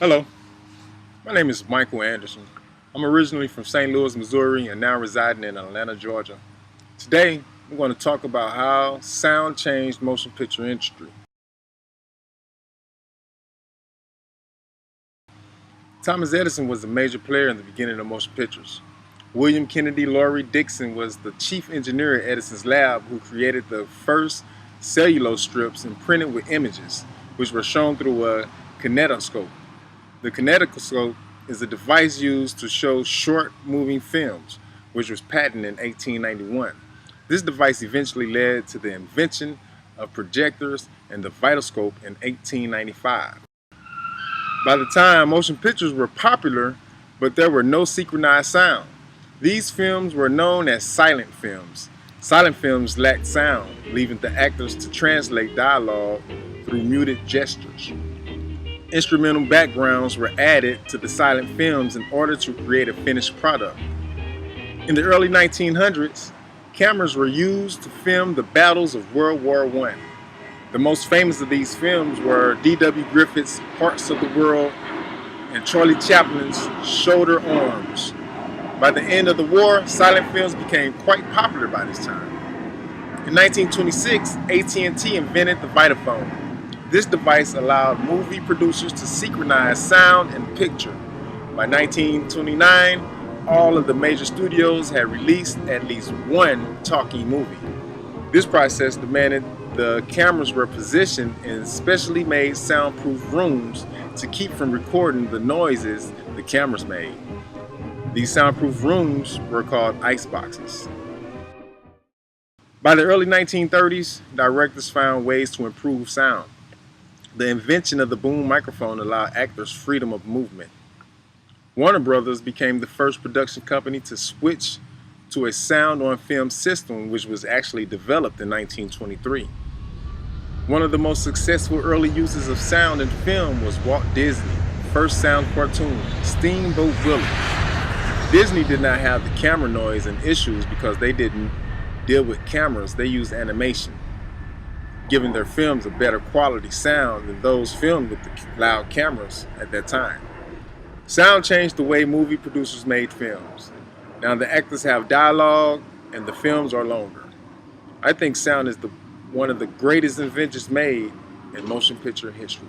Hello, my name is Michael Anderson. I'm originally from St. Louis, Missouri, and now residing in Atlanta, Georgia. Today, I'm going to talk about how sound changed motion picture industry. Thomas Edison was a major player in the beginning of motion pictures. William Kennedy Laurie Dixon was the chief engineer at Edison's lab who created the first cellulose strips imprinted with images, which were shown through a kinetoscope. The kinetoscope is a device used to show short moving films, which was patented in 1891. This device eventually led to the invention of projectors and the Vitascope in 1895. By the time, motion pictures were popular, but there were no synchronized sound. These films were known as silent films. Silent films lacked sound, leaving the actors to translate dialogue through muted gestures. Instrumental backgrounds were added to the silent films in order to create a finished product. In the early 1900s, cameras were used to film the battles of World War I. The most famous of these films were D.W. Griffith's Parts of the World and Charlie Chaplin's Shoulder Arms. By the end of the war, silent films became quite popular by this time. In 1926, AT&T invented the Vitaphone. This device allowed movie producers to synchronize sound and picture. By 1929, all of the major studios had released at least one talkie movie. This process demanded the cameras were positioned in specially made soundproof rooms to keep from recording the noises the cameras made. These soundproof rooms were called ice boxes. By the early 1930s, directors found ways to improve sound. The invention of the boom microphone allowed actors freedom of movement. Warner Brothers became the first production company to switch to a sound-on-film system, which was actually developed in 1923. One of the most successful early uses of sound in film was Walt Disney's first sound cartoon, Steamboat Willie. Disney did not have the camera noise and issues because they didn't deal with cameras, they used animation, giving their films a better quality sound than those filmed with the loud cameras at that time. Sound changed the way movie producers made films. Now the actors have dialogue and the films are longer. I think sound is one of the greatest inventions made in motion picture history.